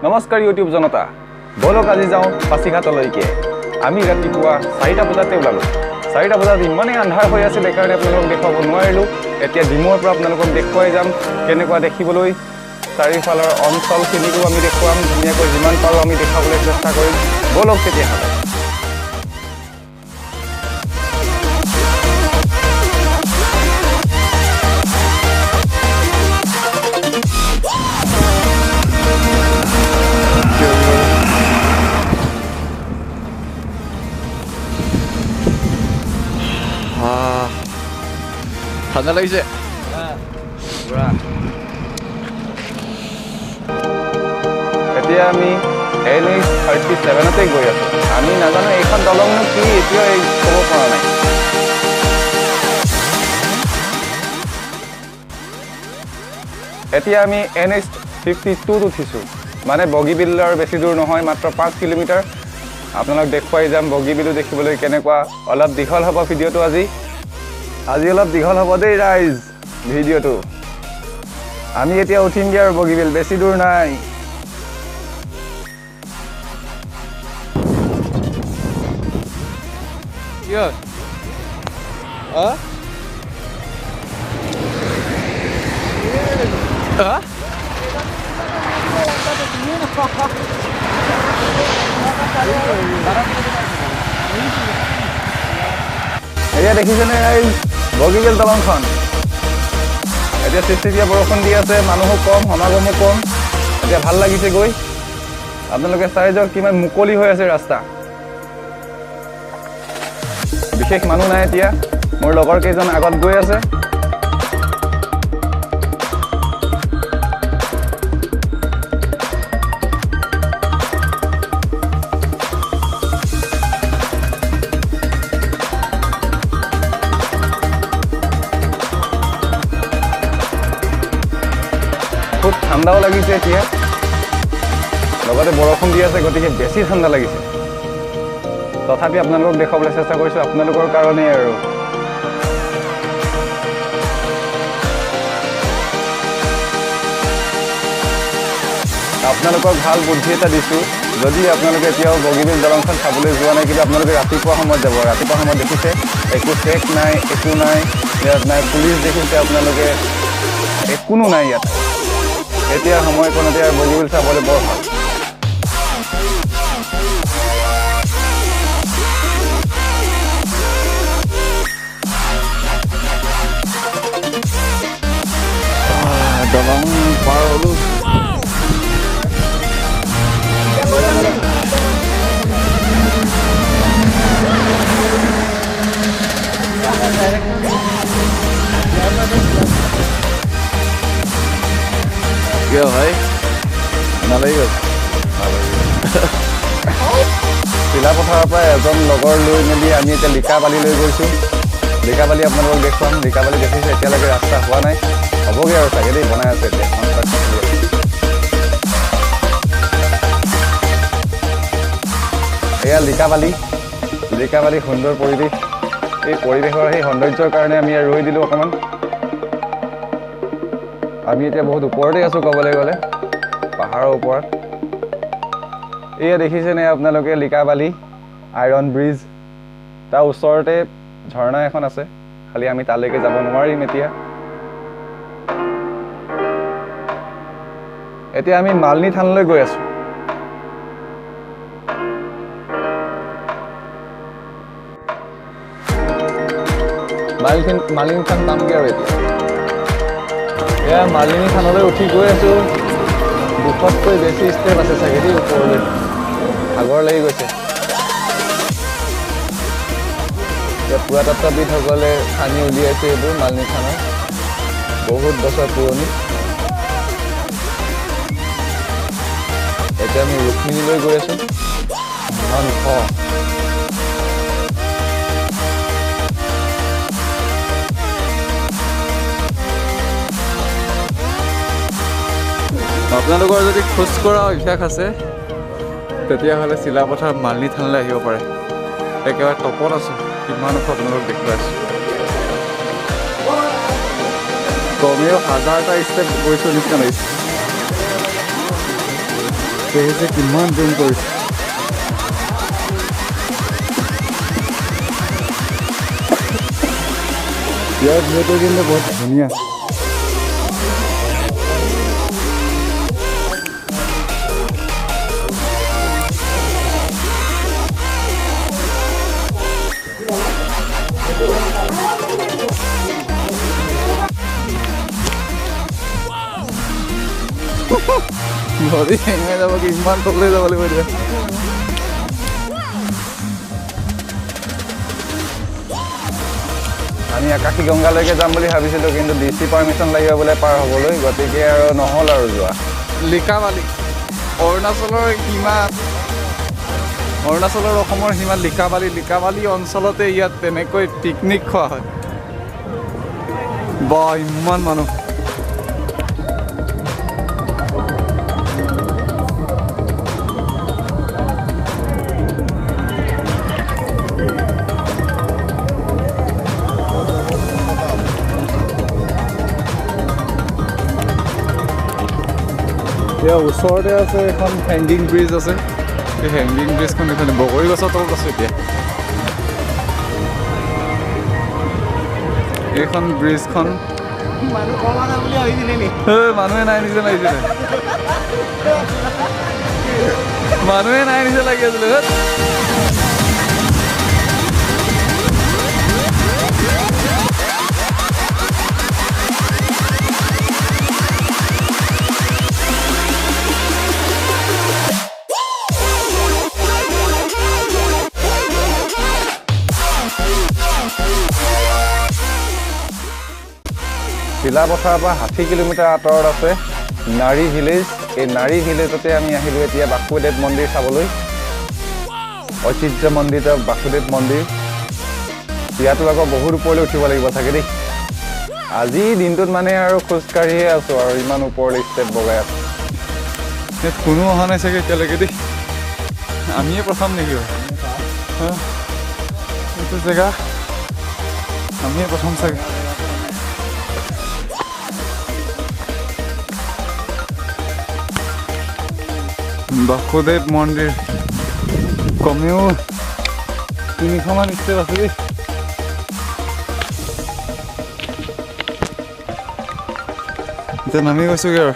নমস্কাৰ ইউটিউব জনতা বলক আজি যাওঁ পাছিঘাটলৈকে আমি ৰাতিপুৱা 4টা বজাতে ওলালোঁ 4টা বজাত ইমানেই আন্ধাৰ হৈ আছিল সেইকাৰণে আপোনালোকক দেখুৱাব নোৱাৰিলোঁ এতিয়া ডিমৰ পৰা আপোনালোকক দেখুৱাই যাম কেনেকুৱা দেখিবলৈ চাৰিফালৰ অঞ্চলখিনিকো আমি দেখুৱাম ধুনীয়াকৈ যিমান পাৰোঁ আমি দেখাবলৈ চেষ্টা কৰিম বলক তেতিয়াহ'লে ঠাণ্ডা লাগিছে এতিয়া আমি NH 37তে গৈ আছোঁ আমি নাজানো এইখন দলংনো কি এতিয়াও ক'ব পৰা নাই এতিয়া আমি NH 52 উঠিছোঁ মানে বগীবিলৰ বেছি দূৰ নহয় মাত্ৰ 5 কিলোমিটাৰ আপোনালোক দেখুৱাই যাম বগীবিলো দেখিবলৈ কেনেকুৱা অলপ দীঘল হ'ব ভিডিঅ'টো আজি অলপ দীঘল হ'ব দেই ৰাইজ ভিডিঅ'টো আমি এতিয়া উঠিমগৈ আৰু বগীবিল বেছি দূৰ নাই Yes. Huh? Huh? এয়া দেখিছেনে এই বগীবিল দলংখন এতিয়া চিচিটিয়া বৰষুণ দি আছে মানুহো কম সমাগমো কম এতিয়া ভাল লাগিছে গৈ আপোনালোকে চাই যাওক কিমান মুকলি হৈ আছে ৰাস্তা বিশেষ মানুহ নাই এতিয়া মোৰ লগৰ কেইজন আগত গৈ আছে খুব ঠাণ্ডাও লাগিছে এতিয়া লগতে বৰষুণ দি আছে গতিকে বেছি ঠাণ্ডা লাগিছে তথাপি আপোনালোকক দেখাবলৈ চেষ্টা কৰিছোঁ আপোনালোকৰ কাৰণেই আৰু আপোনালোকক ভাল বুদ্ধি এটা দিছোঁ যদি আপোনালোকে এতিয়াও বগীবিল দলংখন চাবলৈ যোৱা নাই কিন্তু আপোনালোকে ৰাতিপুৱা সময়ত যাব ৰাতিপুৱা সময়ত দেখিছে একো চেক নাই একো নাই ইয়াত নাই পুলিচ দেখিছে আপোনালোকে একোনো নাই ইয়াত এতিয়া সময়কণতে আৰু বগীবিল চাবলৈ বৰ ভাল দলং পাৰ হ'লোঁ কিয় ভাই নালাগি গ'ল চিলাপথাৰৰ পৰা এজন লগৰ লৈ মেলি আমি এতিয়া লিকাবালিলৈ গৈছোঁ লিকাবালি আপোনালোকক দেখুৱাম লিকাবালি দেখিছে এতিয়ালৈকে ৰাস্তা হোৱা নাই হ'বগৈ আৰু চাগে দেই বনাই আছে এতিয়া এয়া লিকাবালি সুন্দৰ পৰিৱেশ এই পৰিৱেশৰ সেই সৌন্দৰ্যৰ কাৰণে আমি ৰৈ দিলোঁ অকণমান আমি এতিয়া বহুত ওপৰতে আছোঁ ক'বলৈ গ'লে পাহাৰৰ ওপৰত এয়া দেখিছেনে আপোনালোকে লিকাবালি আইৰণ ব্ৰিজ তাৰ ওচৰতে ঝৰ্ণা এখন আছে খালি আমি তালৈকে যাব নোৱাৰিম এতিয়া আমি মালনী থানলৈ গৈ আছোঁ মালিনী থান পামগৈ আৰু এতিয়া মালিনী থানলৈ উঠি গৈ আছোঁ 200তকৈ বেছি ষ্টেপ আছে চাগে দেই ওপৰলৈ ভাগৰ লাগি গৈছে এতিয়া পুৰাতত্ত্ববিদসকলে খান্দি উলিয়াইছে এইবোৰ মালিনী থানৰ বহুত বছৰ পুৰণি এতিয়া আমি ৰুক্মিণীলৈ গৈ আছোঁ ইমান ওখ আপোনালোকৰ যদি খোজ কৰা অভ্যাস আছে তেতিয়াহ'লে চিলাপথাৰ মালিনী থানলৈ আহিব পাৰে একেবাৰে টপত আছোঁ কিমান ওখ আপোনালোকক দেখুৱাই আছোঁ কমেও 1000টা ষ্টেপ গৈছোঁ নিচিনা লাগিছে দেখিছে কিমান জুম কৰিছে ইয়াৰ ভিউটো কিন্তু বহুত ধুনীয়া ভৰি হেঙাই যাব কি ইমান তললৈ যাব লাগিব এতিয়া আমি আকাশী গংগালৈকে যাম বুলি ভাবিছিলোঁ কিন্তু DC পাৰ্মিশ্যন লাগিব বোলে পাৰ হ'বলৈ গতিকে আৰু নহ'ল আৰু যোৱা লিকাবালি অৰুণাচলৰ সীমাত অৰুণাচলৰ অসমৰ সীমাত লিকাবালি অঞ্চলতে ইয়াত তেনেকৈ পিকনিক খোৱা হয় বা ইমান মানুহ এতিয়া ওচৰতে আছে এখন হেংগিং ব্ৰিজ আছে সেই হেংগিং ব্ৰিজখন এখানে বগৰী গছৰ তলত আছে এতিয়া এইখন ব্ৰিজখন মানুহে নাই নিচে লাগিছিলে মানুহে নাই নিচে লাগি আছিলে চিলাপথাৰৰ পৰা 60 কিলোমিটাৰ আঁতৰত আছে নাৰী ভিলেজ এই নাৰী ভিলেজতে আমি আহিলোঁ এতিয়া বাসুদেৱ মন্দিৰ চাবলৈ ঐতিহ্যমণ্ডিত বাসুদেৱ মন্দিৰ ইয়াতো আকৌ বহুত ওপৰলৈ উঠিব লাগিব চাগে দেই আজি দিনটোত মানে আৰু খোজকাঢ়িয়ে আছোঁ আৰু ইমান ওপৰলৈ ষ্টেপ বগাই আছোঁ ইয়াত কোনো অহা নাই চাগে এতিয়ালৈকে দেই আমিয়ে প্ৰথম নেকি এইটো জেগা আমিয়ে প্ৰথম চাগে বাসুদেৱ মন্দিৰ কমেও 300মান ষ্টেপ আছে দেই এতিয়া নামি গৈছোগে আৰু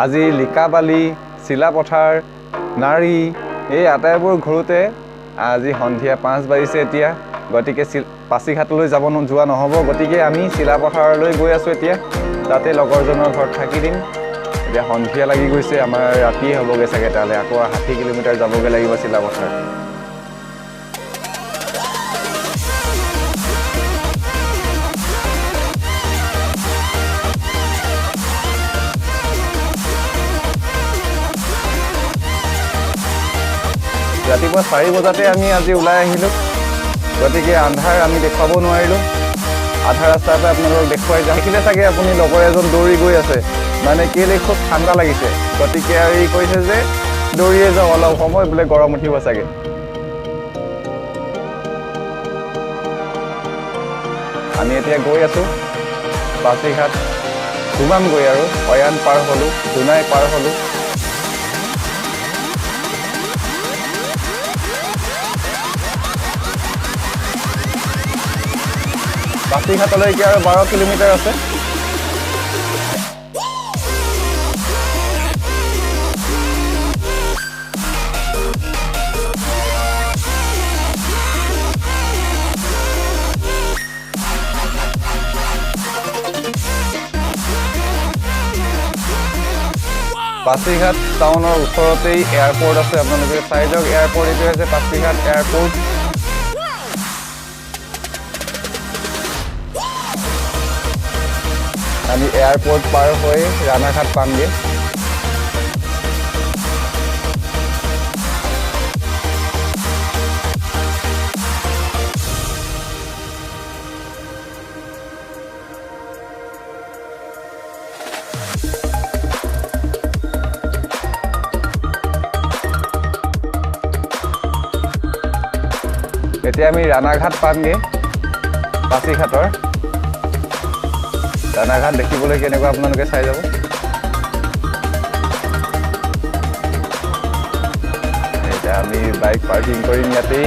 আজি লিকাবালি চিলাপথাৰ নাৰী এই আটাইবোৰ ঘূৰোতে আজি সন্ধিয়া 5 বাজিছে এতিয়া গতিকে পাছিঘাটলৈ যোৱা নহ'ব গতিকে আমি চিলাপথাৰলৈ গৈ আছোঁ এতিয়া তাতে লগৰজনৰ ঘৰত থাকি দিম এতিয়া সন্ধিয়া লাগি গৈছে আমাৰ ৰাতিয়ে হ'বগৈ চাগে তালৈ আকৌ 60 কিলোমিটাৰ যাবগৈ লাগিব চিলাপথাৰ ৰাতিপুৱা 4 বজাতে আমি আজি ওলাই আহিলোঁ গতিকে আন্ধাৰ আমি দেখুৱাব নোৱাৰিলোঁ আধা ৰাস্তাৰ পৰা আপোনালোকক দেখুৱাই যাওঁ দেখিলে চাগে আপুনি লগৰ এজন দৌৰি গৈ আছে মানে কেলৈ খুব ঠাণ্ডা লাগিছে গতিকে আৰু ই কৈছে যে দৌৰিয়ে যাওঁ অলপ সময় বোলে গৰম উঠিব চাগে আমি এতিয়া গৈ আছোঁ পাছিঘাট সোমামগৈ আৰু অয়ান পাৰ হ'লোঁ দুনাই পাৰ হ'লোঁ পাছিঘাটলৈকে আৰু 12 কিলোমিটাৰ আছে পাছিঘাট টাউনৰ ওচৰতেই এয়াৰপোৰ্ট আছে আপোনালোকে চাই যাওক এয়াৰপোৰ্ট এইটো হৈছে পাছিঘাট এয়াৰপোৰ্ট আমি এয়াৰপোৰ্ট পাৰ হৈ ৰাণাঘাট পামগৈ এতিয়া আমি ৰাণাঘাট পামগৈ পাছিঘাটৰ ৰাণাঘাট দেখিবলৈ কেনেকুৱা আপোনালোকে চাই যাব এতিয়া আমি বাইক পাৰ্কিং কৰিম ইয়াতেই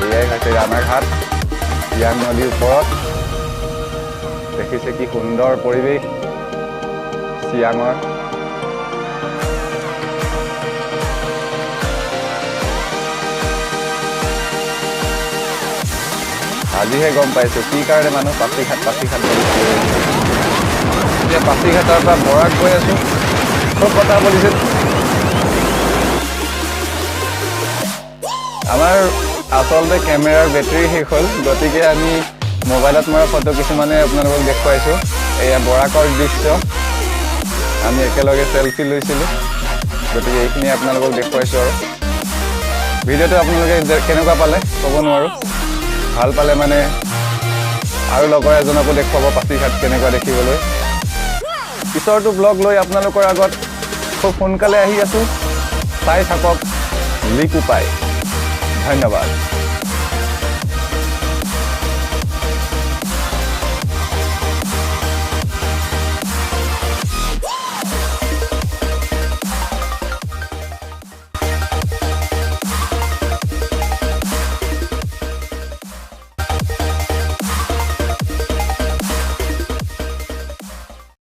এয়াই হৈছে ৰাণাঘাট চিয়াং নদীৰ ওপৰত দেখিছে কি সুন্দৰ পৰিৱেশ চিয়াঙৰ আজিহে গম পাইছোঁ কি কাৰণে মানুহ পাছিঘাট এতিয়া পাছিঘাটৰ পৰা বৰাক গৈ আছোঁ খুব কথা বলিছিল আমাৰ আচলতে কেমেৰাৰ বেটেৰী শেষ হ'ল গতিকে আমি মোবাইলত মৰা ফটো কিছুমানে আপোনালোকক দেখুৱাইছোঁ এয়া বৰাকৰ দৃশ্য আমি একেলগে চেলফি লৈছিলোঁ গতিকে এইখিনি আপোনালোকক দেখুৱাইছোঁ আৰু ভিডিঅ'টো আপোনালোকে কেনেকুৱা পালে ক'ব নোৱাৰোঁ ভাল পালে মানে আৰু লগৰ এজনকো দেখুৱাব পাছিঘাট কেনেকুৱা দেখিবলৈ পিছৰটো ব্লগ লৈ আপোনালোকৰ আগত খুব সোনকালে আহি আছোঁ চাই থাকক লিক উপায় ধন্যবাদ